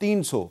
300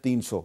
300।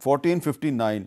1459।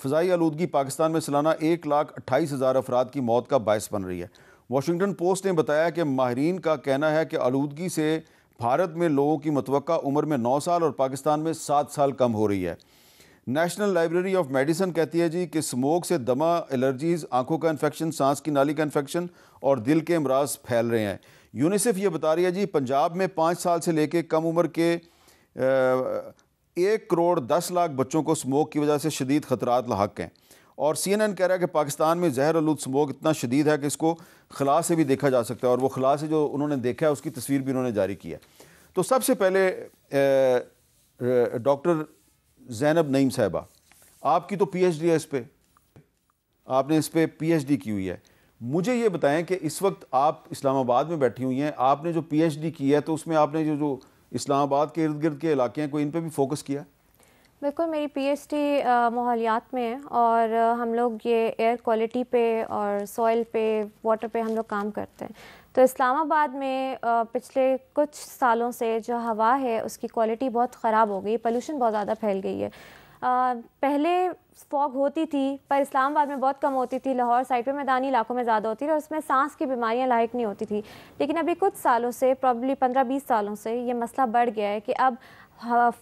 فضائی آلودگی پاکستان میں سالانہ 1,28,000 افراد کی موت کا باعث بن رہی ہے۔ واشنگٹن پوسٹ نے بتایا کہ ماہرین کا کہنا ہے کہ آلودگی سے بھارت میں لوگوں کی متوقع عمر میں 9 سال اور پاکستان میں 7 سال کم ہو رہی ہے۔ نیشنل لائبریری آف میڈیسن کہتی ہے جی کہ اسموک سے دمہ، الرجیز، آنکھوں کا انفیکشن، سانس کی نالی کا انفیکشن اور دل کے امراض پھیل رہے ہیں۔ یونیسیف یہ بتا رہی ہے جی پنجاب میں 5 سال سے لے کے کم عمر کے 1,10,00,000 بچوں کو اسموک کی وجہ سے شدید خطرات لاحق ہیں، اور CNN کہہ رہا ہے کہ پاکستان میں زہر آلود اسموک اتنا شدید ہے کہ اس کو خلا سے بھی دیکھا جا سکتا ہے، اور وہ خلا سے جو انہوں نے دیکھا ہے اس کی تصویر بھی انہوں نے جاری کی ہے۔ تو سب سے پہلے ڈاکٹر زینب نعیم صاحبہ، آپ کی تو PhD ہے اس پہ، آپ نے اس پہ PhD کی ہوئی ہے، مجھے یہ بتائیں کہ اس وقت آپ اسلام آباد میں بیٹھی ہوئی ہیں، آپ نے جو PhD کی ہے تو اس میں آپ نے جو اسلام آباد کے ارد گرد کے علاقے ہیں کوئی ان پہ بھی فوکس کیا؟ بالکل، میری PhD ماحولیات میں ہے، اور ہم لوگ یہ ایئر کوالٹی پہ اور سوئل پہ، واٹر پہ ہم لوگ کام کرتے ہیں۔ تو اسلام آباد میں پچھلے کچھ سالوں سے جو ہوا ہے اس کی کوالٹی بہت خراب ہو گئی، پولوشن بہت زیادہ پھیل گئی ہے۔ پہلے فوگ ہوتی تھی پر اسلام آباد میں بہت کم ہوتی تھی، لاہور سائڈ پہ میدانی علاقوں میں زیادہ ہوتی تھی، اور اس میں سانس کی بیماریاں لاحق نہیں ہوتی تھی۔ لیکن ابھی کچھ سالوں سے، پرابلی 15-20 سالوں سے یہ مسئلہ بڑھ گیا ہے کہ اب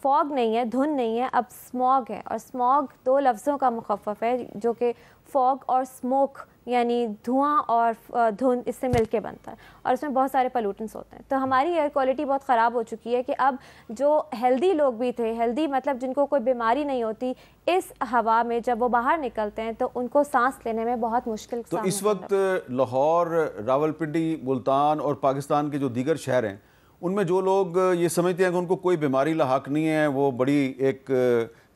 فوگ نہیں ہے، دھند نہیں ہے، اب اسموگ ہے، اور اسموگ 2 لفظوں کا مخفف ہے جو کہ فوگ اور اسموک، یعنی دھواں اور دھند اس سے مل کے بنتا ہے، اور اس میں بہت سارے پلوٹنس ہوتے ہیں۔ تو ہماری ایئر کوالٹی بہت خراب ہو چکی ہے کہ اب جو ہیلدی لوگ بھی تھے، ہیلدی مطلب جن کو کوئی بیماری نہیں ہوتی، اس ہوا میں جب وہ باہر نکلتے ہیں تو ان کو سانس لینے میں بہت مشکل۔ تو اس وقت لاہور، راولپنڈی، ملتان اور پاکستان کے جو دیگر شہر ہیں ان میں جو لوگ یہ سمجھتے ہیں کہ ان کو کوئی بیماری لاحق نہیں ہے، وہ بڑی ایک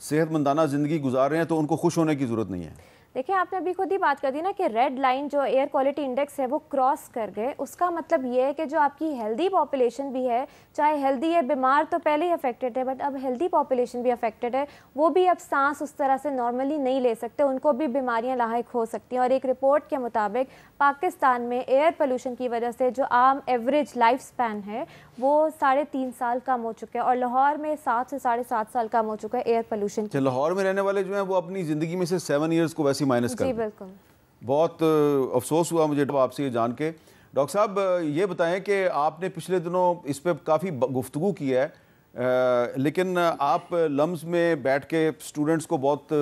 صحت مندانہ زندگی گزار رہے ہیں، تو ان کو خوش ہونے کی ضرورت نہیں ہے۔ دیکھیں، آپ نے ابھی خود ہی بات کر دی نا کہ ریڈ لائن جو ایئر کوالٹی انڈیکس ہے وہ کراس کر گئے، اس کا مطلب یہ ہے کہ جو آپ کی ہیلدی پاپولیشن بھی ہے، چاہے ہیلدی ہے، بیمار تو پہلے ہی افیکٹڈ ہے، بٹ اب ہیلدی پاپولیشن بھی افیکٹڈ ہے، وہ بھی اب سانس اس طرح سے نارملی نہیں لے سکتے، ان کو بھی بیماریاں لاحق ہو سکتی ہیں۔ اور ایک رپورٹ کے مطابق پاکستان میں ایئر پولوشن کی وجہ سے جو عام ایوریج لائف سپین ہے وہ 3.5 سال کم ہو چکے ہیں، اور لاہور میں 7 سے 7.5 سال کم ہو چکا ہے ایئر پولوشن۔ لاہور میں رہنے والے جو ہیں وہ اپنی زندگی میں سے 7 ایئرز کو ویسے مائنس کر دیں۔ جی بالکل، بہت افسوس ہوا مجھے آپ سے یہ جان کے۔ ڈاکٹر صاحب یہ بتائیں کہ آپ نے پچھلے دنوں اس پہ کافی گفتگو کی ہے، لیکن آپ لمز میں بیٹھ کے اسٹوڈنٹس کو بہت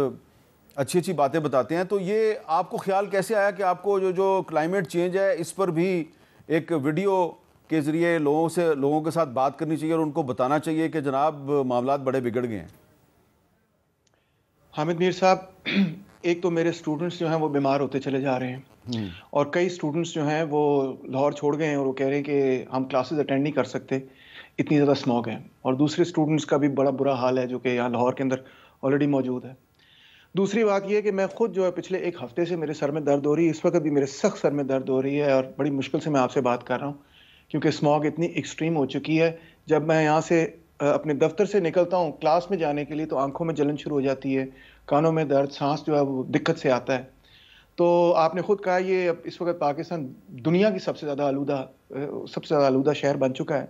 اچھی اچھی باتیں بتاتے ہیں، تو یہ آپ کو خیال کیسے آیا کہ آپ کو جو کلائمیٹ چینج ہے اس پر بھی ایک ویڈیو کے ذریعے لوگوں کے ساتھ بات کرنی چاہیے اور ان کو بتانا چاہیے کہ جناب معاملات بڑے بگڑ گئے ہیں؟ حامد میر صاحب، ایک تو میرے سٹوڈنٹس جو ہیں وہ بیمار ہوتے چلے جا رہے ہیں، اور کئی سٹوڈنٹس جو ہیں وہ لاہور چھوڑ گئے ہیں اور وہ کہہ رہے ہیں کہ ہم کلاسز اٹینڈ نہیں کر سکتے، اتنی زیادہ اسموگ ہے، اور دوسرے سٹوڈنٹس کا بھی بڑا برا حال ہے جو کہ یہاں لاہور کے اندر آلریڈی موجود ہے۔ دوسری بات یہ ہے کہ میں خود جو ہے پچھلے 1 ہفتے سے میرے سر میں درد ہو رہی ہے، اس وقت بھی میرے سخت سر میں درد ہو رہی ہے، اور بڑی مشکل سے میں آپ سے بات کر رہا ہوں کیونکہ اسموگ اتنی ایکسٹریم ہو چکی ہے۔ جب میں یہاں سے اپنے دفتر سے نکلتا ہوں کلاس میں جانے کے لیے تو آنکھوں میں جلن شروع ہو جاتی ہے، کانوں میں درد، سانس جو ہے وہ دقت سے آتا ہے۔ تو آپ نے خود کہا یہ اس وقت پاکستان دنیا کی سب سے زیادہ آلودہ شہر بن چکا ہے،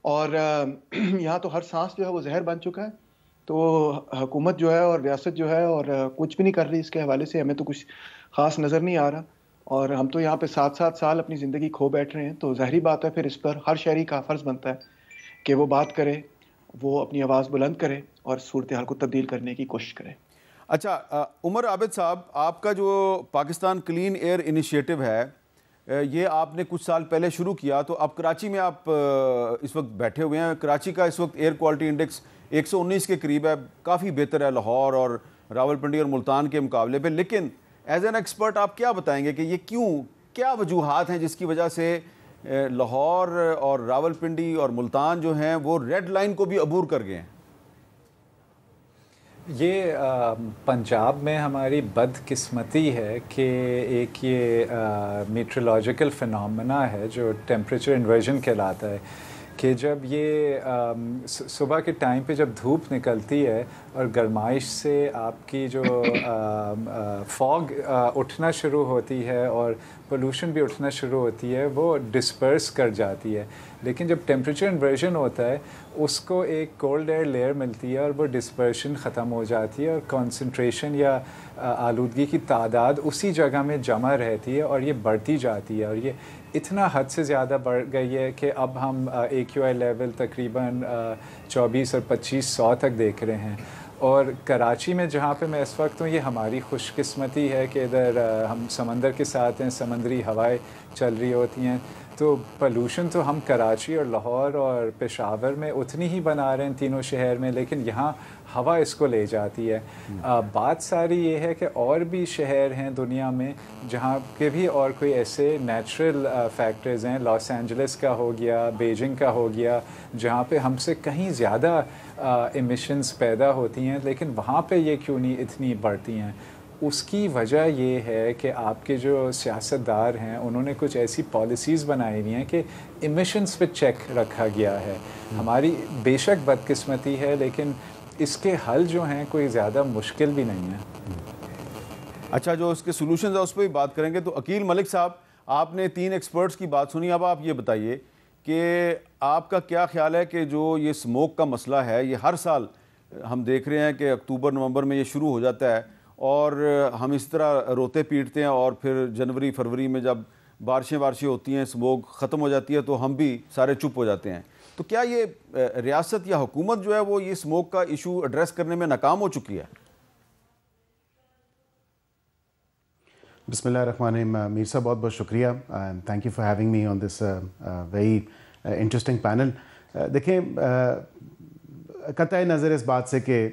اور یہاں تو ہر سانس جو ہے وہ زہر بن چکا ہے۔ تو حکومت جو ہے اور ریاست جو ہے اور کچھ بھی نہیں کر رہی اس کے حوالے سے، ہمیں تو کچھ خاص نظر نہیں آ رہا، اور ہم تو یہاں پہ 7 سال اپنی زندگی کھو بیٹھ رہے ہیں۔ تو ظاہری بات ہے پھر اس پر ہر شہری کا فرض بنتا ہے کہ وہ بات کرے، وہ اپنی آواز بلند کرے اور صورتحال کو تبدیل کرنے کی کوشش کرے۔ اچھا عمر عابد صاحب، آپ کا جو پاکستان کلین ایئر انیشیٹو ہے یہ آپ نے کچھ سال پہلے شروع کیا، تو اب کراچی میں آپ اس وقت بیٹھے ہوئے ہیں، کراچی کا اس وقت ایئر کوالٹی انڈیکس 119 کے قریب ہے، کافی بہتر ہے لاہور اور راولپنڈی اور ملتان کے مقابلے پہ، لیکن ایز این ایکسپرٹ آپ کیا بتائیں گے کہ یہ کیا وجوہات ہیں جس کی وجہ سے لاہور اور راولپنڈی اور ملتان جو ہیں وہ ریڈ لائن کو بھی عبور کر گئے ہیں؟ یہ پنجاب میں ہماری بدقسمتی ہے کہ ایک یہ میٹرولوجیکل فنامنا ہے جو ٹیمپریچر انورژن کہلاتا ہے، کہ جب یہ صبح کے ٹائم پہ جب دھوپ نکلتی ہے اور گرمائش سے آپ کی جو فوگ اٹھنا شروع ہوتی ہے اور پولوشن بھی اٹھنا شروع ہوتی ہے، وہ ڈسپرس کر جاتی ہے۔ لیکن جب ٹیمپریچر انورژن ہوتا ہے اس کو ایک کولڈ ایئر لیئر ملتی ہے اور وہ ڈسپرشن ختم ہو جاتی ہے اور کنسنٹریشن یا آلودگی کی تعداد اسی جگہ میں جمع رہتی ہے اور یہ بڑھتی جاتی ہے، اور یہ اتنا حد سے زیادہ بڑھ گئی ہے کہ اب ہم AQI لیول تقریباً 24 اور 2500 تک دیکھ رہے ہیں. اور کراچی میں جہاں پہ میں اس وقت ہوں، یہ ہماری خوش قسمتی ہے کہ ادھر ہم سمندر کے ساتھ ہیں، سمندری ہوائیں چل رہی ہوتی ہیں، تو پولوشن تو ہم کراچی اور لاہور اور پشاور میں اتنی ہی بنا رہے ہیں تینوں شہر میں، لیکن یہاں ہوا اس کو لے جاتی ہے. بات ساری یہ ہے کہ اور بھی شہر ہیں دنیا میں جہاں کے بھی اور کوئی ایسے نیچرل فیکٹرز ہیں، لاس اینجلس کا ہو گیا، بیجنگ کا ہو گیا، جہاں پہ ہم سے کہیں زیادہ ایمیشنز پیدا ہوتی ہیں، لیکن وہاں پہ یہ کیوں نہیں اتنی بڑھتی ہیں؟ اس کی وجہ یہ ہے کہ آپ کے جو سیاستدار ہیں انہوں نے کچھ ایسی پالیسیز بنائی ہوئی ہیں کہ ایمیشنز پہ چیک رکھا گیا ہے. ہماری بے شک بدقسمتی ہے، لیکن اس کے حل جو ہیں کوئی زیادہ مشکل بھی نہیں ہے. اچھا، جو اس کے سولوشنز ہیں اس پہ بھی بات کریں گے. تو عقیل ملک صاحب، آپ نے 3 ایکسپرٹس کی بات سنی، اب آپ یہ بتائیے کہ آپ کا کیا خیال ہے کہ جو یہ اسموک کا مسئلہ ہے، یہ ہر سال ہم دیکھ رہے ہیں کہ اکتوبر نومبر میں یہ شروع ہو جاتا ہے اور ہم اس طرح روتے پیٹتے ہیں، اور پھر جنوری فروری میں جب بارشیں ہوتی ہیں، اسموک ختم ہو جاتی ہے تو ہم بھی سارے چپ ہو جاتے ہیں. تو کیا یہ ریاست یا حکومت جو ہے وہ یہ اسموک کا ایشو ایڈریس کرنے میں ناکام ہو چکی ہے؟ بسم اللہ الرحمن الرحیم. میر صاحب بہت بہت شکریہ، thank you for having me on this very interesting panel. دیکھیں، قطع نظر اس بات سے کہ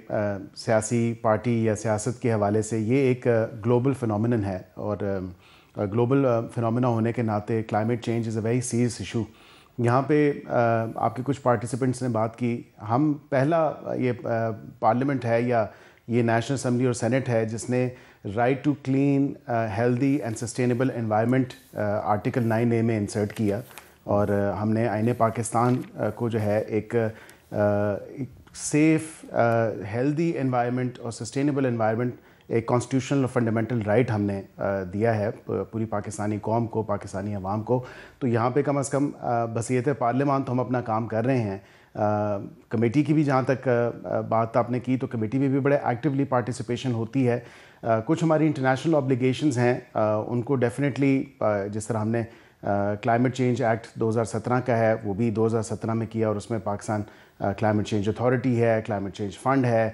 سیاسی پارٹی یا سیاست کے حوالے سے یہ ایک گلوبل فنومینن ہے، اور گلوبل فنومینا ہونے کے ناطے climate change is a very serious issue. یہاں پہ آپ کے کچھ پارٹیسپنٹس نے بات کی، ہم پہلا یہ پارلیمنٹ ہے یا یہ نیشنل اسمبلی اور سینٹ ہے جس نے right to clean healthy and sustainable environment article 9A میں انسرٹ کیا، اور ہم نے آئین پاکستان کو جو ہے ایک سیف ہیلدی انوائرمنٹ اور سسٹینیبل انوائرمنٹ ایک کانسٹیٹیوشنل اور فنڈامنٹل رائٹ ہم نے دیا ہے پوری پاکستانی قوم کو، پاکستانی عوام کو. تو یہاں پہ کم از کم بحیثیت پارلیمان تو ہم اپنا کام کر رہے ہیں. کمیٹی کی بھی جہاں تک بات آپ نے کی تو کمیٹی میں بھی بڑے ایکٹیولی پارٹیسپیشن ہوتی ہے. کچھ ہماری انٹرنیشنل اوبلیگیشنز ہیں ان کو ڈیفینیٹلی، جس طرح ہم نے کلائمیٹ چینج ایکٹ 2017 کا ہے وہ بھی 2017 میں کیا، اور اس میں پاکستان کلائمیٹ چینج اتھارٹی ہے، کلائمیٹ چینج فنڈ ہے،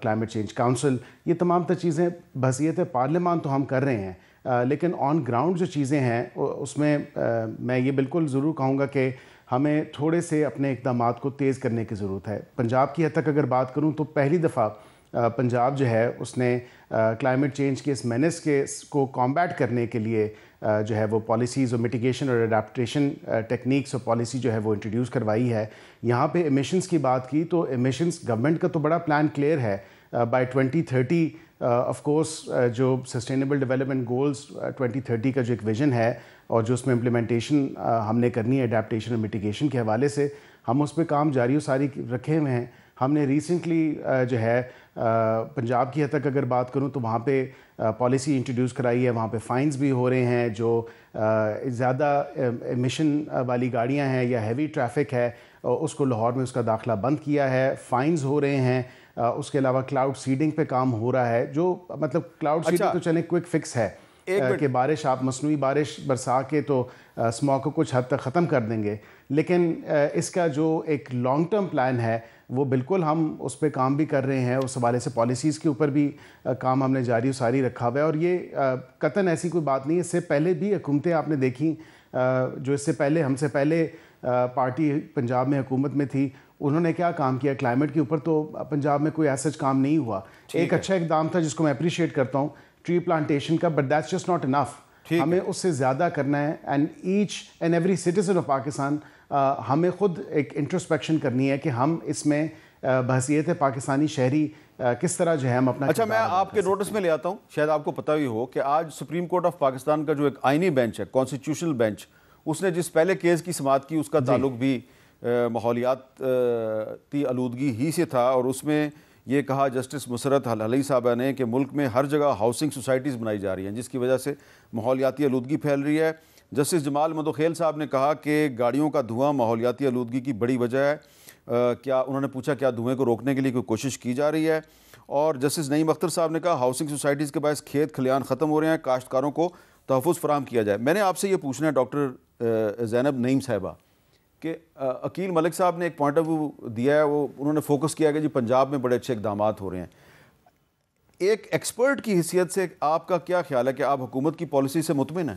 کلائمیٹ چینج کاؤنسل، یہ تمام تر چیزیں بحیثیت پارلیمان تو ہم کر رہے ہیں. لیکن آن گراؤنڈ جو چیزیں ہیں اس میں میں یہ بالکل ضرور کہوں گا کہ ہمیں تھوڑے سے اپنے اقدامات کو تیز کرنے کی ضرورت ہے. پنجاب کی حد تک اگر بات کروں تو پہلی دفعہ پنجاب جو ہے اس نے کلائمیٹ چینج کے اس مینس کو کامبیٹ کرنے کے لیے جو ہے وہ پالیسیز اور میٹیگیشن اور اڈیپٹیشن ٹیکنیکس اور پالیسی جو ہے وہ انٹروڈیوس کروائی ہے. یہاں پہ ایمیشنز کی بات کی تو ایمیشنز گورنمنٹ کا تو بڑا پلان کلیئر ہے. بائی 2030 آف کورس جو سسٹینیبل ڈیولپمنٹ گولز 2030 کا جو ایک ویژن ہے اور جو اس میں امپلیمنٹیشن ہم نے کرنی ہے اڈیپٹیشن اور میٹیگیشن کے حوالے سے، ہم اس پہ کام جاری و ساری رکھے ہوئے ہیں. ہم نے ریسنٹلی جو ہے پنجاب کی حد تک اگر بات کروں تو وہاں پہ پالیسی انٹروڈیوس کرائی ہے، وہاں پہ فائنز بھی ہو رہے ہیں. جو زیادہ ایمیشن والی گاڑیاں ہیں یا ہیوی ٹریفک ہے اس کو لاہور میں اس کا داخلہ بند کیا ہے، فائنز ہو رہے ہیں. اس کے علاوہ کلاؤڈ سیڈنگ پہ کام ہو رہا ہے، جو مطلب کلاؤڈ سیڈنگ تو چلیں کوئک فکس ہے کہ بارش آپ مصنوعی بارش برسا کے تو اسموگ کو کچھ حد تک ختم کر دیں گے، لیکن اس کا جو ایک لانگ ٹرم پلان ہے وہ بالکل ہم اس پہ کام بھی کر رہے ہیں. اس حوالے سے پالیسیز کے اوپر بھی کام ہم نے جاری و ساری رکھا ہوا ہے. اور یہ قطعاً ایسی کوئی بات نہیں ہے، اس سے پہلے بھی حکومتیں آپ نے دیکھیں جو اس سے پہلے ہم سے پہلے پارٹی پنجاب میں حکومت میں تھی، انہوں نے کیا کام کیا کلائمیٹ کے اوپر. تو پنجاب میں کوئی ایسا کام نہیں ہوا. ایک اچھا اقدام تھا جس کو میں اپریشیٹ کرتا ہوں، ٹری پلانٹیشن کا، but that's just not enough. ہمیں اس سے زیادہ کرنا ہے. And each and every citizen of Pakistan ہمیں خود ایک انٹروسپیکشن کرنی ہے کہ ہم اس میں بحیثیت پاکستانی شہری کس طرح جو ہے ہم اپنا. اچھا، میں آپ کے نوٹس میں لے آتا ہوں، شاید آپ کو پتہ بھی ہو کہ آج سپریم کورٹ آف پاکستان کا جو ایک آئینی بینچ ہے، کانسٹیٹیوشنل بینچ، اس نے جس پہلے کیس کی سماعت کی اس کا تعلق بھی ماحولیاتی آلودگی ہی سے تھا، اور اس میں یہ کہا جسٹس مسرت العلی صاحبہ نے کہ ملک میں ہر جگہ ہاؤسنگ سوسائٹیز بنائی جا رہی ہیں جس کی وجہ سے ماحولیاتی آلودگی پھیل رہی ہے. جسٹس جمال مدوخیل صاحب نے کہا کہ گاڑیوں کا دھواں ماحولیاتی آلودگی کی بڑی وجہ ہے. کیا انہوں نے پوچھا کیا دھوئیں کو روکنے کے لیے کوئی کوشش کی جا رہی ہے. اور جسٹس نعیم اختر صاحب نے کہا ہاؤسنگ سوسائٹیز کے باعث کھیت کھلیان ختم ہو رہے ہیں, کاشتکاروں کو تحفظ فراہم کیا جائے. میں نے آپ سے یہ پوچھنا ہے ڈاکٹر زینب نعیم صاحبہ کہ عقیل ملک صاحب نے ایک پوائنٹ آف ویو دیا ہے, وہ انہوں نے فوکس کیا کہ جی پنجاب میں بڑے اچھے اقدامات ہو رہے ہیں. ایک ایکسپرٹ کی حیثیت سے آپ کا کیا خیال ہے کہ آپ حکومت کی پالیسی سے مطمئن ہیں؟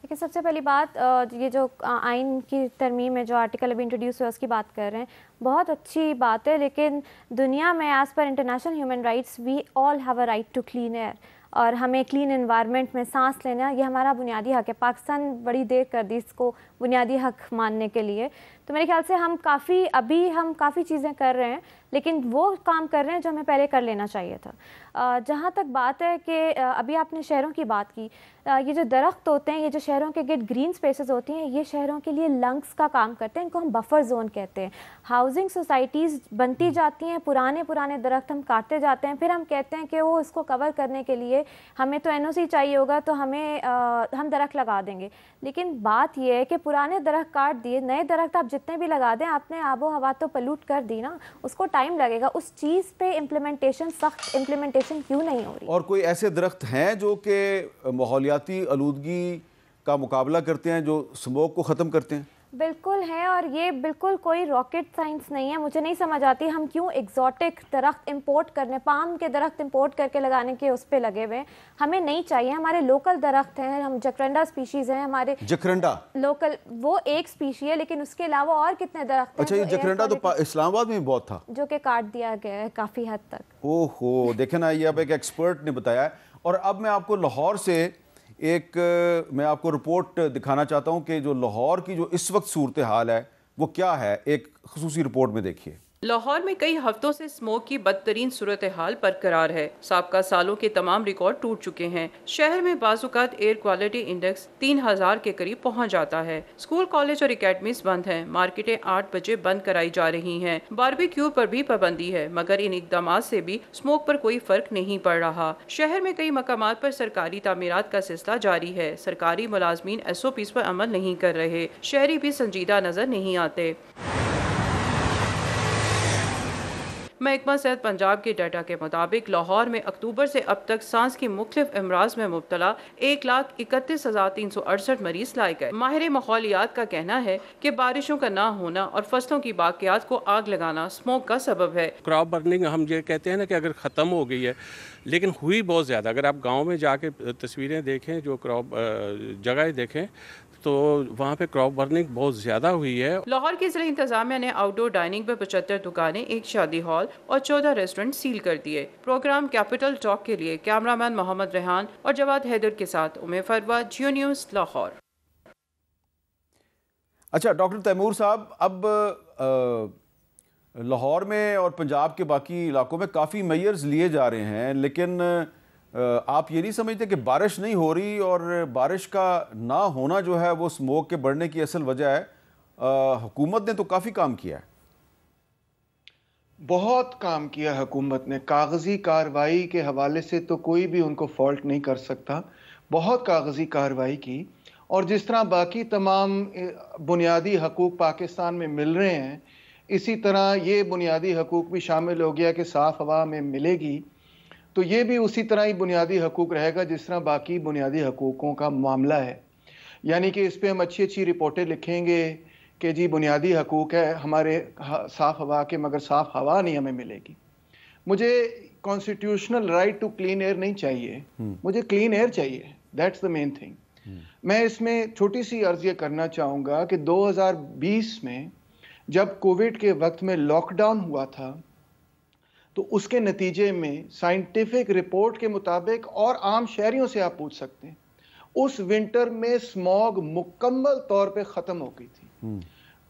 دیکھیں سب سے پہلی بات یہ جو آئین کی ترمیم ہے جو آرٹیکل ابھی انٹروڈیوس ہوا اس کی بات کر رہے ہیں, بہت اچھی بات ہے, لیکن دنیا میں as per international human rights we all have a right to clean air, اور ہمیں کلین انوائرمنٹ میں سانس لینا یہ ہمارا بنیادی حق ہے. پاکستان بڑی دیر کر دی اس کو بنیادی حق ماننے کے لیے. تو میرے خیال سے ہم کافی چیزیں کر رہے ہیں, لیکن وہ کام کر رہے ہیں جو ہمیں پہلے کر لینا چاہیے تھا. جہاں تک بات ہے کہ ابھی آپ نے شہروں کی بات کی, یہ جو درخت ہوتے ہیں, یہ جو شہروں کے گرد گرین سپیسز ہوتی ہیں, یہ شہروں کے لیے لنگس کا کام کرتے ہیں. ان کو ہم بفر زون کہتے ہیں. ہاؤسنگ سوسائٹیز بنتی جاتی ہیں, پرانے درخت ہم کاٹتے جاتے ہیں, پھر ہم کہتے ہیں کہ وہ اس کو کور کرنے کے لیے ہمیں تو NOC چاہیے ہوگا تو ہم درخت لگا دیں گے. لیکن بات یہ ہے کہ پرانے درخت کاٹ دیے, نئے درخت آپ جتنے بھی لگا دیں آپ نے آب و ہوا تو پلوٹ کر دی نا, اس کو ٹائم لگے گا. اس چیز پہ سخت امپلیمنٹیشن کیوں نہیں ہو رہی؟ اور کوئی ایسے درخت ہیں جو کہ ماحولیاتی آلودگی کا مقابلہ کرتے ہیں, جو اسموک کو ختم کرتے ہیں؟ بالکل ہے, اور یہ بالکل کوئی راکٹ سائنس نہیں ہے. مجھے نہیں سمجھ آتی ہم کیوں ایگزوٹک درخت امپورٹ کرنے, پام کے درخت امپورٹ کر کے لگانے کے اس پہ لگے ہوئے ہیں. ہمیں نہیں چاہیے. ہمارے لوکل درخت ہیں, ہم جکرنڈا سپیشیز ہیں ہمارے. جکرنڈا لوکل وہ ایک سپیشی ہے, لیکن اس کے علاوہ اور کتنے درخت ہیں. اچھا, یہ جکرنڈا تو اسلام آباد میں بھی بہت تھا جو کہ کاٹ دیا گیا ہے کافی حد تک. اوہو, دیکھیں نا, یہ اب ایک ایکسپرٹ نے بتایا ہے. اور اب میں آپ کو لاہور سے میں آپ کو رپورٹ دکھانا چاہتا ہوں کہ جو لاہور کی جو اس وقت صورتحال ہے وہ کیا ہے, ایک خصوصی رپورٹ میں دیکھیے. لاہور میں کئی ہفتوں سے اسموک کی بدترین صورتحال برقرار ہے. سابقہ سالوں کے تمام ریکارڈ ٹوٹ چکے ہیں. شہر میں بعض اوقات ایئر کوالٹی انڈیکس 3000 کے قریب پہنچ جاتا ہے. اسکول, کالج اور اکیڈمیز بند ہیں. مارکیٹیں 8 بجے بند کرائی جا رہی ہیں. باربیکیو پر بھی پابندی ہے, مگر ان اقدامات سے بھی اسموک پر کوئی فرق نہیں پڑ رہا. شہر میں کئی مقامات پر سرکاری تعمیرات کا سلسلہ جاری ہے. سرکاری ملازمین SOPs پر عمل نہیں کر رہے. شہری بھی سنجیدہ نظر نہیں آتے. محکمہ صحت پنجاب کے ڈیٹا کے مطابق لاہور میں اکتوبر سے اب تک سانس کی مختلف امراض میں مبتلا 1,31,368 مریض لائے گئے. ماہر ماحولیات کا کہنا ہے کہ بارشوں کا نہ ہونا اور فصلوں کی باقیات کو آگ لگانا اسموک کا سبب ہے. کراپ برننگ ہم یہ کہتے ہیں نا کہ اگر ختم ہو گئی ہے, لیکن ہوئی بہت زیادہ. اگر آپ گاؤں میں جا کے تصویریں دیکھیں, جو کراپ جگہیں دیکھیں, تو وہاں پہ کراپ برننگ بہت زیادہ ہوئی ہے. لاہور کی ضلع انتظامیہ نے آؤٹ ڈور ڈائننگ پر 75 دکانیں, ایک شادی ہال اور 14 ریسٹورنٹ سیل کر دیے. پروگرام کیپٹل ٹاک کے لیے کیمرامین محمد ریحان اور جواد حیدر کے ساتھ ام فروہ, جیو نیوز, لاہور. اچھا ڈاکٹر تیمور صاحب, اب لاہور میں اور پنجاب کے باقی علاقوں میں کافی میئرز لیے جا رہے ہیں, لیکن آپ یہ نہیں سمجھتے کہ بارش نہیں ہو رہی, اور بارش کا نہ ہونا جو ہے وہ اسموک کے بڑھنے کی اصل وجہ ہے؟ حکومت نے تو کافی کام کیا ہے. بہت کام کیا حکومت نے. کاغذی کارروائی کے حوالے سے تو کوئی بھی ان کو فالٹ نہیں کر سکتا. بہت کاغذی کارروائی کی, اور جس طرح باقی تمام بنیادی حقوق پاکستان میں مل رہے ہیں, اسی طرح یہ بنیادی حقوق بھی شامل ہو گیا کہ صاف ہوا میں ملے گی, تو یہ بھی اسی طرح ہی بنیادی حقوق رہے گا جس طرح باقی بنیادی حقوقوں کا معاملہ ہے. یعنی کہ اس پہ ہم اچھی رپورٹیں لکھیں گے کہ جی بنیادی حقوق ہے ہمارے صاف ہوا کے, مگر صاف ہوا نہیں ہمیں ملے گی. مجھے constitutional right to clean air نہیں چاہیے, مجھے کلین ایئر چاہیے. That's the main thing. میں اس میں چھوٹی سی عرض یہ کرنا چاہوں گا کہ 2020 میں جب کووڈ کے وقت میں لاک ڈاؤن ہوا تھا, تو اس کے نتیجے میں سائنٹیفک رپورٹ کے مطابق, اور عام شہریوں سے آپ پوچھ سکتے ہیں, اس ونٹر میں اسموگ مکمل طور پہ ختم ہو گئی تھی.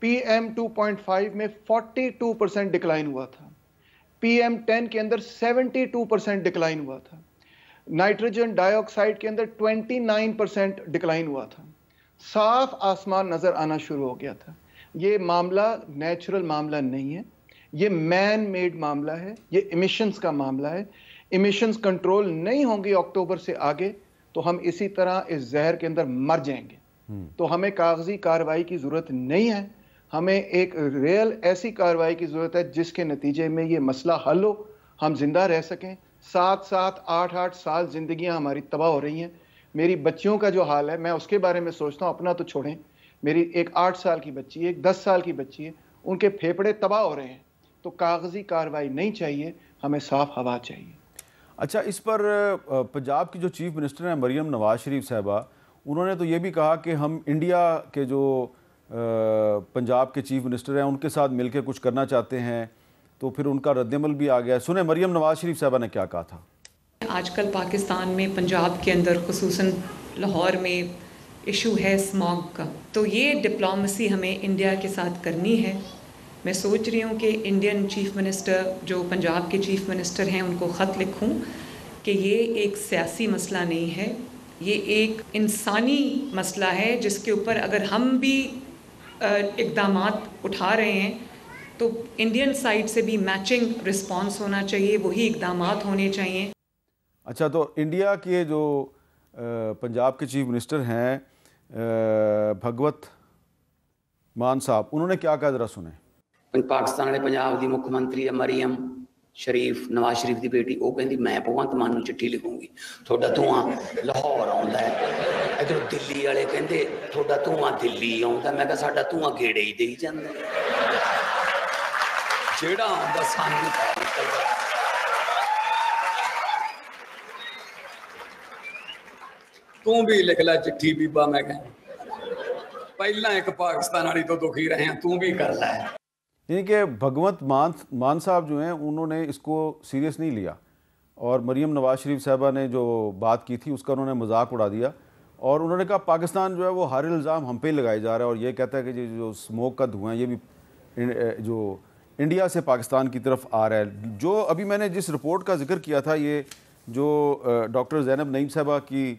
PM 2.5 میں 42% ڈکلائن ہوا تھا. PM 10 کے اندر 72% ڈکلائن ہوا تھا. نائٹروجن ڈائی آکسائڈ کے اندر 29% ڈکلائن ہوا تھا. صاف آسمان نظر آنا شروع ہو گیا تھا. یہ معاملہ نیچرل معاملہ نہیں ہے, یہ مین میڈ معاملہ ہے, یہ ایمیشنز کا معاملہ ہے. ایمیشنز کنٹرول نہیں ہوں گی اکتوبر سے آگے تو ہم اسی طرح اس زہر کے اندر مر جائیں گے. تو ہمیں کاغذی کارروائی کی ضرورت نہیں ہے, ہمیں ایک ریئل ایسی کارروائی کی ضرورت ہے جس کے نتیجے میں یہ مسئلہ حل ہو, ہم زندہ رہ سکیں. 7-7 8-8 سال زندگیاں ہماری تباہ ہو رہی ہیں. میری بچیوں کا جو حال ہے میں اس کے بارے میں سوچتا ہوں, اپنا تو چھوڑیں, میری ایک 8 سال کی بچی ہے, ایک 10 سال کی بچی ہے, ان کے پھیپھڑے تباہ ہو رہے ہیں. تو کاغذی کارروائی نہیں چاہیے, ہمیں صاف ہوا چاہیے. اچھا, اس پر پنجاب کی جو چیف منسٹر ہیں مریم نواز شریف صاحبہ, انہوں نے تو یہ بھی کہا کہ ہم انڈیا کے جو پنجاب کے چیف منسٹر ہیں ان کے ساتھ مل کے کچھ کرنا چاہتے ہیں, تو پھر ان کا رد عمل بھی آ گیا. سنیں مریم نواز شریف صاحبہ نے کیا کہا تھا. آج کل پاکستان میں پنجاب کے اندر خصوصاً لاہور میں ایشو ہے اسماگ کا, تو یہ ڈپلومیسی ہمیں انڈیا کے ساتھ کرنی ہے. میں سوچ رہی ہوں کہ انڈین چیف منسٹر جو پنجاب کے چیف منسٹر ہیں ان کو خط لکھوں کہ یہ ایک سیاسی مسئلہ نہیں ہے, یہ ایک انسانی مسئلہ ہے جس کے اوپر اگر ہم بھی اقدامات اٹھا رہے ہیں تو انڈین سائڈ سے بھی میچنگ رسپانس ہونا چاہیے, وہی اقدامات ہونے چاہیے. اچھا, تو انڈیا کے جو پنجاب کے چیف منسٹر ہیں بھگوت مان صاحب, انہوں نے کیا کہا ذرا سنیں. پاکستان والے پنجاب دی مکھ منتری مریم شریف نواز شریف دی بیٹی, وہ کہندی میں بھگونت مان نوں چٹھی لکھوں گی, تھوڑا دھواں لاہور آوندا ہے. ادھر دلی والے کہندے تھوڑا دھواں دلی آوندا. میں کہا ساڈا دھواں گیڑے ہی دئی جاندا, جیڑا آوندا سانوں نکلدا. تو بھی لکھ لا چٹھی بیبا, میں کہا پہلا ایک پاکستان والی تو دکھی رہے ہیں, تو بھی کر لے. یعنی کہ بھگوت مان صاحب جو ہیں انہوں نے اس کو سیریس نہیں لیا, اور مریم نواز شریف صاحبہ نے جو بات کی تھی اس کا انہوں نے مذاق اڑا دیا, اور انہوں نے کہا پاکستان جو ہے وہ ہر الزام ہم پہ ہی لگائے جا رہا ہے, اور یہ کہتا ہے کہ جو اسموک کا دھواں ہے یہ بھی جو انڈیا سے پاکستان کی طرف آ رہا ہے. جو ابھی میں نے جس رپورٹ کا ذکر کیا تھا, یہ جو ڈاکٹر زینب نعیم صاحبہ کی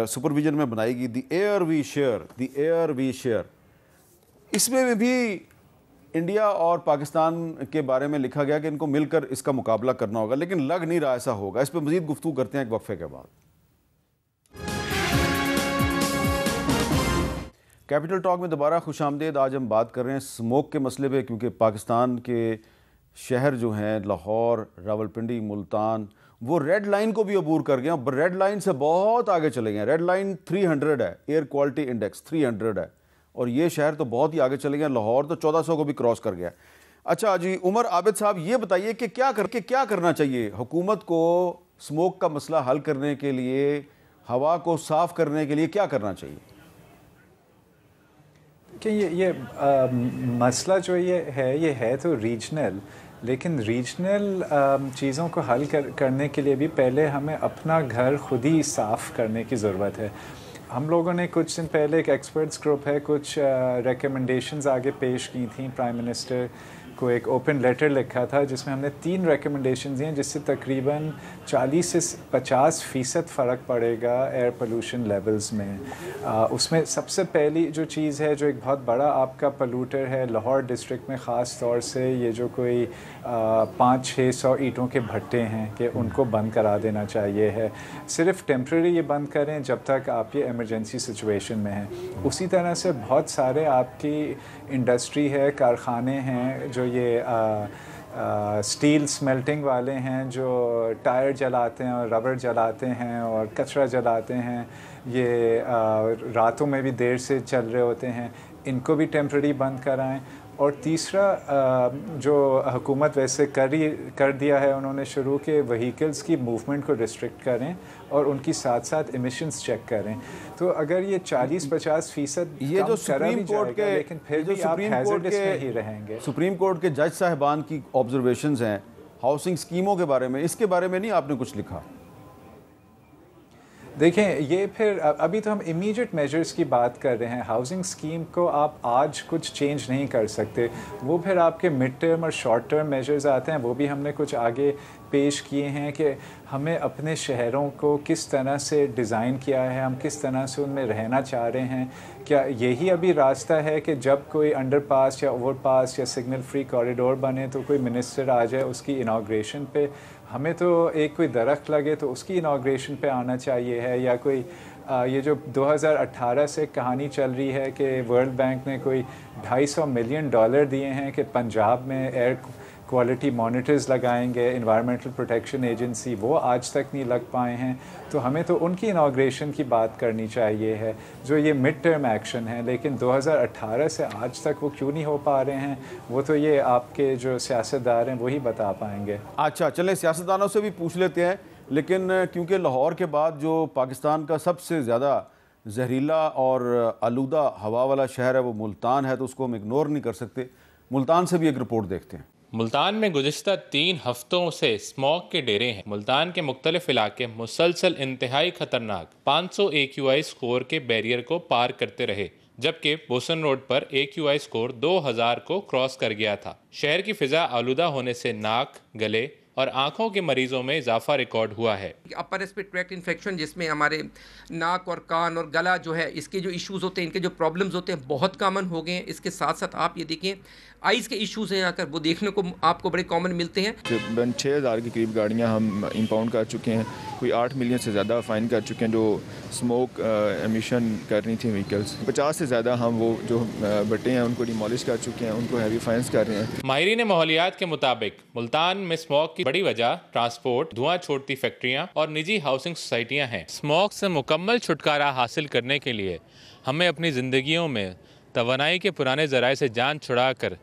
سپرویژن میں بنائی گئی دی ایئر وی شیئر, اس میں بھی انڈیا اور پاکستان کے بارے میں لکھا گیا کہ ان کو مل کر اس کا مقابلہ کرنا ہوگا, لیکن لگ نہیں رہا ایسا ہوگا. اس پہ مزید گفتگو کرتے ہیں ایک وقفے کے بعد. کیپٹل ٹاک میں دوبارہ خوش آمدید. آج ہم بات کر رہے ہیں اسموک کے مسئلے پہ, کیونکہ پاکستان کے شہر جو ہیں لاہور, راولپنڈی, ملتان, وہ ریڈ لائن کو بھی عبور کر گئے ہیں, ریڈ لائن سے بہت آگے چلے گئے ہیں. ریڈ لائن 300 ہے, ایئر کوالٹی انڈیکس 300 ہے, اور یہ شہر تو بہت ہی آگے چلے گئے ہیں. لاہور تو 1400 کو بھی کراس کر گیا. اچھا جی, عمر عابد صاحب یہ بتائیے کہ کیا کرنا چاہیے حکومت کو اسموک کا مسئلہ حل کرنے کے لیے, ہوا کو صاف کرنے کے لیے کیا کرنا چاہیے؟ کہ یہ مسئلہ جو یہ ہے تو ریجنل, لیکن ریجنل چیزوں کو حل کرنے کے لیے بھی پہلے ہمیں اپنا گھر خود ہی صاف کرنے کی ضرورت ہے. ہم لوگوں نے کچھ دن پہلے ایک ایکسپرٹس گروپ ہے, کچھ ریکمنڈیشنز آگے پیش کی تھیں. پرائم منسٹر کو ایک اوپن لیٹر لکھا تھا جس میں ہم نے 3 ریکمنڈیشنز ہیں جس سے تقریباً 40 سے 50% فرق پڑے گا ایئر پولوشن لیولز میں. اس میں سب سے پہلی جو چیز ہے, جو ایک بہت بڑا آپ کا پولوٹر ہے لاہور ڈسٹرکٹ میں خاص طور سے, یہ جو کوئی 500-600 اینٹوں کے بھٹے ہیں کہ ان کو بند کرا دینا چاہیے ہے. صرف ٹیمپرری یہ بند کریں جب تک آپ یہ ایمرجنسی سچویشن میں ہیں. اسی طرح سے بہت سارے آپ کی انڈسٹری ہے, کارخانے ہیں جو یہ اسٹیل سمیلٹنگ والے ہیں, جو ٹائر جلاتے ہیں اور ربڑ جلاتے ہیں اور کچرا جلاتے ہیں, یہ راتوں میں بھی دیر سے چل رہے ہوتے ہیں, ان کو بھی ٹیمپرری بند کرائیں. اور تیسرا جو حکومت ویسے کر دیا ہے انہوں نے شروع کے وہیکلز کی موومنٹ کو ریسٹرکٹ کریں اور ان کی ساتھ ساتھ ایمیشنز چیک کریں. تو اگر یہ 40-50% یہ جو سپریم کورٹ کے, لیکن پھر بھی آپ ہیزرڈس میں ہی رہیں گے. سپریم کورٹ کے جج صاحبان کی آبزرویشنز ہیں ہاؤسنگ اسکیموں کے بارے میں, اس کے بارے میں نہیں آپ نے کچھ لکھا؟ دیکھیں, یہ پھر ابھی تو ہم امیجیٹ میجرز کی بات کر رہے ہیں. ہاؤسنگ اسکیم کو آپ آج کچھ چینج نہیں کر سکتے, وہ پھر آپ کے مڈ ٹرم اور شارٹ ٹرم میجرز آتے ہیں. وہ بھی ہم نے کچھ آگے پیش کیے ہیں کہ ہمیں اپنے شہروں کو کس طرح سے ڈیزائن کیا ہے, ہم کس طرح سے ان میں رہنا چاہ رہے ہیں. کیا یہی ابھی راستہ ہے کہ جب کوئی انڈر پاس یا اوور پاس یا سگنل فری کوریڈور بنے تو کوئی منسٹر آ جائے, اس کی اناگریشن پہ ہمیں تو ایک کوئی درخت لگے تو اس کی انوگریشن پہ آنا چاہیے ہے، یا کوئی یہ جو 2018 سے کہانی چل رہی ہے کہ ورلڈ بینک نے کوئی $250 ملین دیے ہیں کہ پنجاب میں ایئر کوالٹی مانیٹرز لگائیں گے انوائرمنٹل پروٹیکشن ایجنسی، وہ آج تک نہیں لگ پائے ہیں. تو ہمیں تو ان کی انوگریشن کی بات کرنی چاہیے ہے جو یہ مڈ ٹرم ایکشن ہے، لیکن 2018 سے آج تک وہ کیوں نہیں ہو پا رہے ہیں وہ تو یہ آپ کے جو سیاستدار ہیں وہی بتا پائیں گے. اچھا چلیں سیاستدانوں سے بھی پوچھ لیتے ہیں، لیکن کیونکہ لاہور کے بعد جو پاکستان کا سب سے زیادہ زہریلا اور آلودہ ہوا والا شہر ہے وہ ملتان ہے، تو اس کو ہم اگنور نہیں کر سکتے. ملتان سے بھی ایک رپورٹ دیکھتے ہیں. ملتان میں گزشتہ 3 ہفتوں سے اسموگ کے ڈیرے ہیں. ملتان کے مختلف علاقے مسلسل انتہائی خطرناک 500 AQI سکور کے بیریئر کو پار کرتے رہے، جبکہ بوسن روڈ پر AQI سکور 2000 کو کراس کر گیا تھا. شہر کی فضا آلودہ ہونے سے ناک، گلے اور آنکھوں کے مریضوں میں اضافہ ریکارڈ ہوا ہے. اپر ریسپیریٹری ٹریکٹ انفیکشن جس میں ہمارے ناک اور کان اور گلا جو ہے اس کے جو ایشوز ہوتے ہیں، ان کے جو پرابلمز ہوتے ہیں بہت کامن ہو گئے ہیں. اس کے ساتھ ساتھ آپ یہ دیکھیں آئیز کے ایشوز ہیں، اگر وہ دیکھنے کو آپ کو بڑے کامن ملتے ہیں. 6000 کے قریب گاڑیاں ہم امپاؤنڈ کر چکے ہیں، کوئی 8 ملین سے زیادہ فائن کر چکے ہیں جو اسموک ایمیشن کر رہی تھیں وہیکلز. 50 سے زیادہ ہم وہ جو بٹے ہیں ان کو ڈیمالش کر چکے ہیں، ان کو ہیوی فائنس کر رہے ہیں. ماہرین ماحولیات کے مطابق ملتان میں اسموگ کی بڑی وجہ ٹرانسپورٹ، دھواں چھوڑتی فیکٹریاں اور نجی ہاؤسنگ سوسائٹیاں ہیں. اسموگ سے مکمل چھٹکارا حاصل کرنے کے لیے ہمیں اپنی زندگیوں میں توانائی کے پرانے ذرائع سے جان چھڑا کر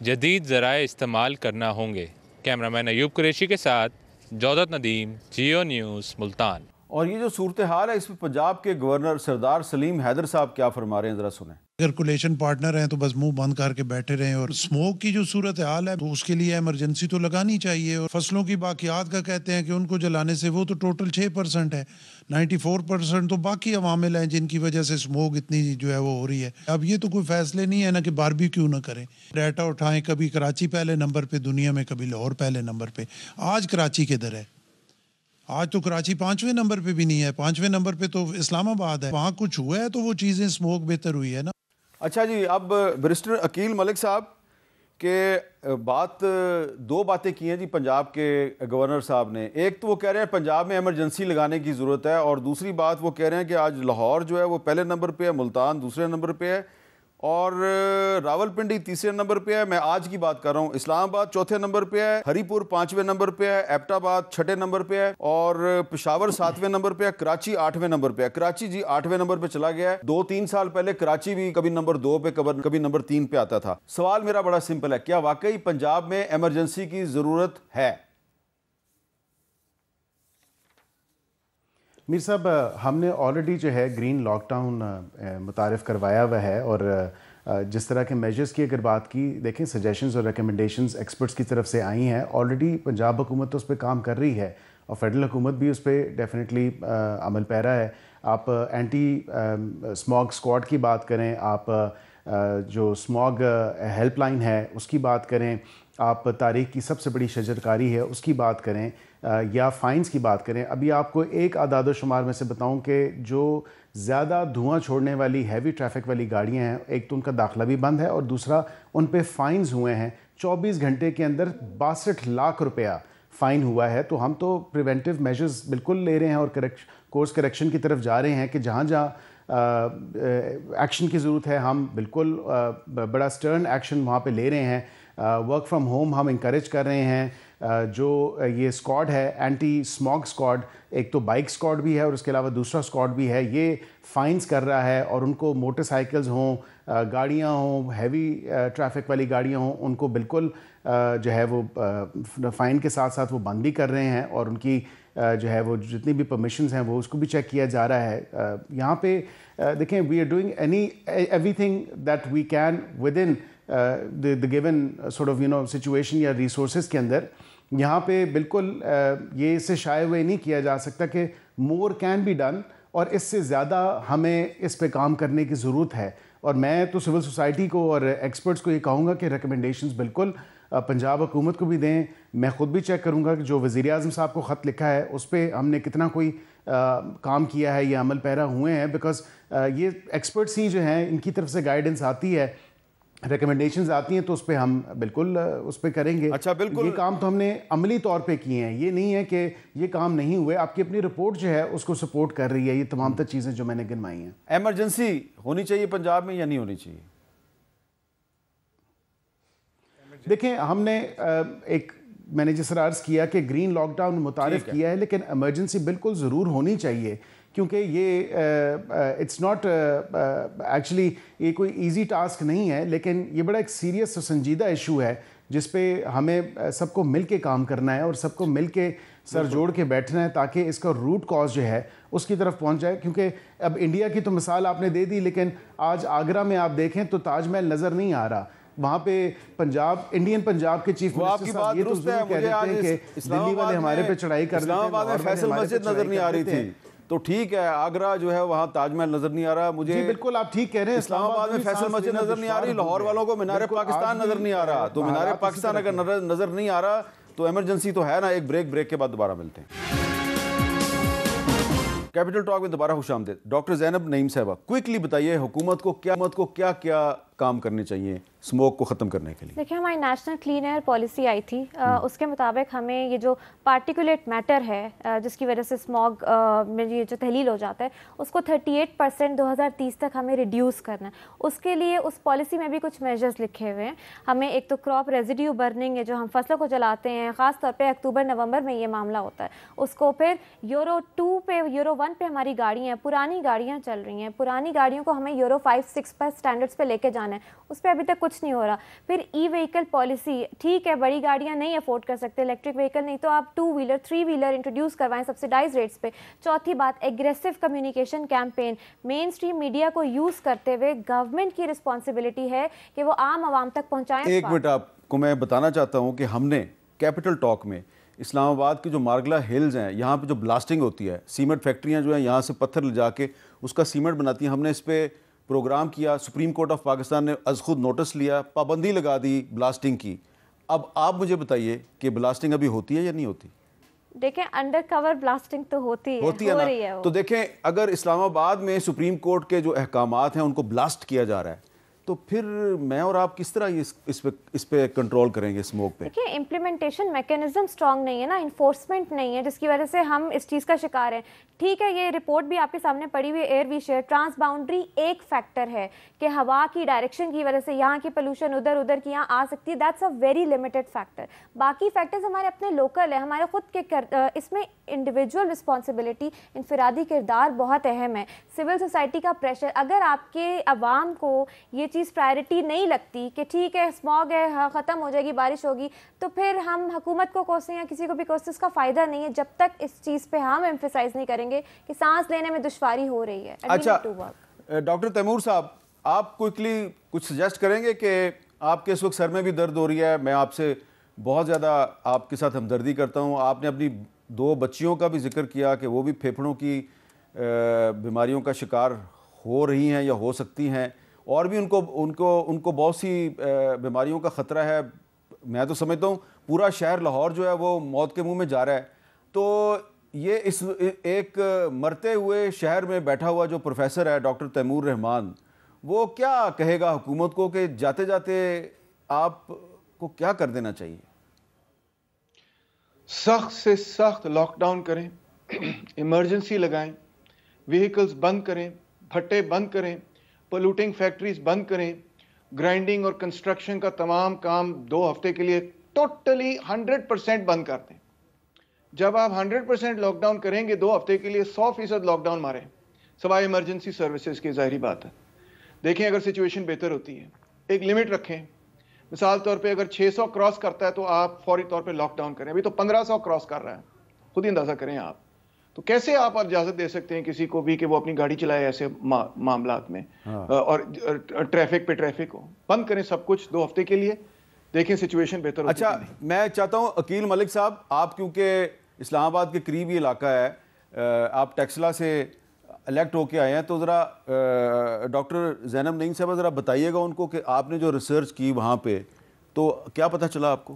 جدید ذرائع استعمال کرنا ہوں گے. کیمرامین ایوب قریشی کے ساتھ جودت ندیم، جیو نیوز، ملتان. اور یہ جو صورتحال ہے اس میں پنجاب کے گورنر سردار سلیم حیدر صاحب کیا فرما رہے ہیں، ذرا سنیں. اگر کولیشن پارٹنر ہیں تو بس منہ بند کر کے بیٹھے رہیں، اور اسموک کی جو صورتحال ہے تو اس کے لیے ایمرجنسی تو لگانی چاہیے. اور فصلوں کی باقیات کا کہتے ہیں کہ ان کو جلانے سے وہ تو ٹوٹل 6% ہے، 94% تو باقی عوامل ہیں جن کی وجہ سے اسموک اتنی جو ہے وہ ہو رہی ہے. اب یہ تو کوئی فیصلے نہیں ہے نا کہ باربیکیو نہ کریں، ڈیٹا اٹھائیں، کبھی کراچی پہلے نمبر پہ دنیا میں، کبھی لاہور پہلے نمبر پہ. آج کراچی کدھر ہے؟ آج تو کراچی 5ویں نمبر پہ بھی نہیں ہے، 5ویں نمبر پہ تو اسلام آباد ہے. وہاں کچھ ہوا ہے تو وہ چیزیں اسموک بہتر ہوئی ہے نا. اچھا جی، اب بیرسٹر عقیل ملک صاحب کے دو باتیں کی ہیں جی پنجاب کے گورنر صاحب نے. ایک تو وہ کہہ رہے ہیں پنجاب میں ایمرجنسی لگانے کی ضرورت ہے، اور دوسری بات وہ کہہ رہے ہیں کہ آج لاہور جو ہے وہ پہلے نمبر پہ ہے، ملتان دوسرے نمبر پہ ہے، اور راول پنڈی تیسرے نمبر پہ ہے. میں آج کی بات کر رہا ہوں. اسلام آباد چوتھے نمبر پہ ہے، ہری پور 5ویں نمبر پہ ہے، ایبٹ آباد 6 نمبر پہ ہے، اور پشاور 7ویں نمبر پہ ہے، کراچی 8ویں نمبر پہ ہے. کراچی جی 8ویں نمبر پہ چلا گیا ہے. 2-3 سال پہلے کراچی بھی کبھی نمبر 2 پہ کبھی نمبر 3 پہ آتا تھا. سوال میرا بڑا سمپل ہے، کیا واقعی پنجاب میں ایمرجنسی کی ضرورت ہے؟ میر صاحب، ہم نے آلریڈی جو ہے گرین لاک ڈاؤن متعارف کروایا ہوا ہے، اور جس طرح کے میجرز کی اگر بات کی، دیکھیں سجیشنز اور ریکمنڈیشنز ایکسپرٹس کی طرف سے آئی ہیں. آلریڈی پنجاب حکومت تو اس پہ کام کر رہی ہے، اور فیڈرل حکومت بھی اس پہ ڈیفینیٹلی عمل پیرا ہے. آپ اینٹی اسموگ اسکواڈ کی بات کریں، آپ جو اسموگ ہیلپ لائن ہے اس کی بات کریں، آپ تاریخ کی سب سے بڑی شجرکاری ہے اس کی بات کریں، یا فائنز کی بات کریں. ابھی آپ کو ایک اعداد و شمار میں سے بتاؤں کہ جو زیادہ دھواں چھوڑنے والی ہیوی ٹریفک والی گاڑیاں ہیں، ایک تو ان کا داخلہ بھی بند ہے، اور دوسرا ان پہ فائنز ہوئے ہیں 24 گھنٹے کے اندر 62 لاکھ روپیہ فائن ہوا ہے. تو ہم تو پریونٹیو میجرز بالکل لے رہے ہیں، اور کورس کریکشن کی طرف جا رہے ہیں کہ جہاں جہاں ایکشن کی ضرورت ہے ہم بالکل بڑا سٹرن ایکشن وہاں پہ لے رہے ہیں. ورک فرام ہوم ہم انکریج کر رہے ہیں. جو یہ اسکواڈ ہے اینٹی اسموگ اسکواڈ، ایک تو بائک اسکواڈ بھی ہے اور اس کے علاوہ دوسرا اسکواڈ بھی ہے، یہ فائنز کر رہا ہے، اور ان کو موٹر سائیکلز ہوں، گاڑیاں ہوں، ہیوی ٹریفک والی گاڑیاں ہوں، ان کو بالکل جو ہے وہ فائن کے ساتھ ساتھ وہ بند بھی کر رہے ہیں، اور ان کی جو ہے وہ جتنی بھی پرمیشنز ہیں وہ اس کو بھی چیک کیا جا رہا ہے. یہاں پہ دیکھیں we are doing everything that we can within the given sort of situation یا ریسورسز کے اندر. یہاں پہ بالکل یہ اس سے شائع ہوئے نہیں کیا جا سکتا کہ مور کین بی ڈن، اور اس سے زیادہ ہمیں اس پہ کام کرنے کی ضرورت ہے. اور میں تو سول سوسائٹی کو اور ایکسپرٹس کو یہ کہوں گا کہ ریکمنڈیشنز بالکل پنجاب حکومت کو بھی دیں. میں خود بھی چیک کروں گا کہ جو وزیر اعظم صاحب کو خط لکھا ہے اس پہ ہم نے کتنا کوئی کام کیا ہے، یہ عمل پیرا ہوئے ہیں، بیکاز یہ ایکسپرٹس ہی جو ہیں ان کی طرف سے گائیڈنس آتی ہے. ریکمنڈیشنز آتی ہیں تو اس پہ ہم بالکل اس پہ کریں گے. اچھا بالکل, یہ کام تو ہم نے عملی طور پہ کیے ہیں, یہ نہیں ہے کہ یہ کام نہیں ہوئے. آپ کی اپنی رپورٹ جو ہے اس کو سپورٹ کر رہی ہے یہ تمام تر چیزیں جو میں نے گنوائی ہیں. ایمرجنسی ہونی چاہیے پنجاب میں یا نہیں ہونی چاہیے؟ دیکھیں ہم نے ایک میں نے جس طرح عرض کیا کہ گرین لاک ڈاؤن متعارف کیا ہے, لیکن ایمرجنسی بالکل ضرور ہونی چاہیے, کیونکہ یہ اٹس ناٹ ایکچولی یہ کوئی ایزی ٹاسک نہیں ہے, لیکن یہ بڑا ایک سیریس اور سنجیدہ ایشو ہے جس پہ ہمیں سب کو مل کے کام کرنا ہے اور سب کو مل کے سر جوڑ کے بیٹھنا ہے تاکہ اس کا روٹ کاز جو ہے اس کی طرف پہنچ جائے. کیونکہ اب انڈیا کی تو مثال آپ نے دے دی, لیکن آج آگرہ میں آپ دیکھیں تو تاج محل نظر نہیں آ رہا. وہاں پہ پنجاب, انڈین پنجاب کے چیف منسٹر صاحب یہ تو ضرور کہہ دیتے ہیں کہ دلی والے ہمارے پہ چڑھائی کر دیتے ہیں. اسلام آباد میں فیصل مسجد نظر نہیں آ رہی تھی, تو ٹھیک ہے آگرہ جو ہے وہاں تاج محل نظر نہیں آ رہا. مجھے جی بالکل آپ ٹھیک کہہ رہے ہیں, اسلام آباد میں فیصل مسجد نظر نہیں آ رہی, لاہور والوں کو مینار پاکستان نظر نہیں آ رہا. تو مینار پاکستان اگر نظر نہیں آ رہا تو ایمرجنسی تو ہے نا. ایک بریک کے بعد دوبارہ ملتے ہیں. کیپٹل ٹاک میں دوبارہ خوش آمدید. ڈاکٹر زینب نعیم صاحبہ, کوئکلی بتائیے حکومت کو کیا کیا کام کرنے چاہیے اسموک کو ختم کرنے کے لیے؟ دیکھیں ہماری نیشنل کلین ایئر پالیسی آئی تھی, اس کے مطابق ہمیں یہ جو پارٹیکولیٹ میٹر ہے جس کی وجہ سے اسموگ میں یہ جو تحلیل ہو جاتا ہے اس کو 38% 2030 تک ہمیں ریڈیوس کرنا ہے. اس کے لیے اس پالیسی میں بھی کچھ میجرز لکھے ہوئے ہیں. ہمیں ایک تو کراپ ریزیڈیو برننگ ہے جو ہم فصلوں کو جلاتے ہیں, خاص طور پہ اکتوبر نومبر میں یہ معاملہ ہوتا ہے, اس کو پھر یورو 2 پہ یورو 1 پہ ہماری گاڑیاں ہیں, پرانی گاڑیاں چل رہی ہیں, پرانی گاڑیوں کو ہمیں یورو 5-6 پر اسٹینڈرڈس پہ لے کے جانا ہے, اس پہ ابھی تک کچھ نہیں ہو رہا. پھر ای وہیکل پالیسی, ٹھیک ہے بڑی گاڑیاں نہیں افورڈ کر سکتے, الیکٹرک وہیکل نہیں, تو آپ 2 ویلر 3 ویلر انٹروڈیوس کروائیں سبسیڈائز ریٹس پہ. چوتھی بات, ایگریسو کمیونیکیشن کیمپین, مین اسٹریم میڈیا کو یوز کرتے ہوئے گورنمنٹ کی رسپانسبلٹی ہے کہ وہ عام عوام تک پہنچائیں. ایک منٹ آپ کو میں بتانا چاہتا ہوں کہ ہم نے کیپٹل ٹاک میں اسلام آباد کی جو مارگلا ہلز ہیں یہاں پہ جو بلاسٹنگ ہوتی ہے, سیمنٹ فیکٹریاں جو ہیں یہاں سے پتھر لے جا کے اس کا سیمنٹ بناتی ہیں, ہم نے اس پہ پروگرام کیا, سپریم کورٹ آف پاکستان نے از خود نوٹس لیا, پابندی لگا دی بلاسٹنگ کی. اب آپ مجھے بتائیے کہ بلاسٹنگ ابھی ہوتی ہے یا نہیں ہوتی؟ دیکھیں انڈر کور بلاسٹنگ تو ہوتی ہے نا. تو دیکھیں اگر اسلام آباد میں سپریم کورٹ کے جو احکامات ہیں ان کو بلاسٹ کیا جا رہا ہے تو پھر میں اور آپ کس طرح اس پہ کنٹرول کریں گے اسموک پہ؟ دیکھیں امپلیمنٹیشن میکینزم اسٹرانگ نہیں ہے نا, انفورسمنٹ نہیں ہے, جس کی وجہ سے ہم اس چیز کا شکار ہیں. ٹھیک ہے یہ رپورٹ بھی آپ کے سامنے پڑی ہوئی, air we share transboundary ایک فیکٹر ہے کہ ہوا کی ڈائریکشن کی وجہ سے یہاں کی پولوشن ادھر کی یہاں آ سکتی ہے, that's a very limited factor. باقی فیکٹرز ہمارے اپنے لوکل ہیں, ہمارے خود کے اس میں انڈیویجول رسپانسبلٹی, انفرادی کردار بہت اہم ہے, سول سوسائٹی کا پریشر. اگر آپ کے عوام کو یہ چیز پرائرٹی نہیں لگتی کہ ٹھیک ہے اسموگ ہے ختم ہو جائے گی, بارش ہوگی, تو پھر ہم حکومت کو کوسیں یا کسی کو بھی کوسیں, اس کا فائدہ نہیں ہے جب تک اس چیز پہ ہم ایمفیسائز نہیں کریں گے کہ سانس لینے میں دشواری ہو رہی ہے. اچھا ڈاکٹر تیمور صاحب, آپ کوئکلی کچھ سجیسٹ کریں گے کہ آپ کے اس وقت سر میں بھی درد ہو رہی ہے, میں آپ سے بہت زیادہ آپ کے ساتھ ہمدردی کرتا ہوں. آپ نے اپنی 2 بچیوں کا بھی ذکر کیا کہ وہ بھی پھیپھڑوں کی بیماریوں کا شکار ہو رہی ہیں یا ہو سکتی ہیں, اور بھی ان کو بہت سی بیماریوں کا خطرہ ہے. میں تو سمجھتا ہوں پورا شہر لاہور جو ہے وہ موت کے منہ میں جا رہا ہے. تو یہ اس ایک مرتے ہوئے شہر میں بیٹھا ہوا جو پروفیسر ہے ڈاکٹر تیمور رحمان, وہ کیا کہے گا حکومت کو کہ جاتے جاتے آپ کو کیا کر دینا چاہیے؟ سخت سے سخت لاک ڈاؤن کریں, ایمرجنسی لگائیں, وہیکلز بند کریں, بھٹے بند کریں, پولوٹنگ فیکٹریز بند کریں, گرائنڈنگ اور کنسٹرکشن کا تمام کام 2 ہفتے کے لیے ٹوٹلی 100% بند کر دیں. جب آپ 100% لاک ڈاؤن کریں گے 2 ہفتے کے لیے 100% لاک ڈاؤن ماریں, سوائے ایمرجنسی سروسز کی, ظاہری بات ہے. دیکھیں اگر سچویشن بہتر ہوتی ہے ایک لمٹ رکھیں, مثال طور پہ اگر 600 کراس کرتا ہے تو آپ فوری طور پہ لاک ڈاؤن کریں. ابھی تو 1500 کراس کر رہا ہے, خود ہی اندازہ کریں آپ. تو کیسے آپ اجازت دے سکتے ہیں کسی کو بھی کہ وہ اپنی گاڑی چلائے ایسے معاملات میں, اور ٹریفک پہ ٹریفک ہو. بند کریں سب کچھ 2 ہفتے کے لیے, دیکھیں سچویشن بہتر ہوتی ہے. اچھا میں چاہتا ہوں عقیل ملک صاحب, آپ کیونکہ اسلام آباد کے قریب یہ علاقہ ہے, آپ ٹیکسلا سے الیکٹ ہو کے آئے ہیں, تو ذرا ڈاکٹر زینب نعیم صاحبہ ذرا بتائیے گا ان کو کہ آپ نے جو ریسرچ کی وہاں پہ تو کیا پتہ چلا آپ کو؟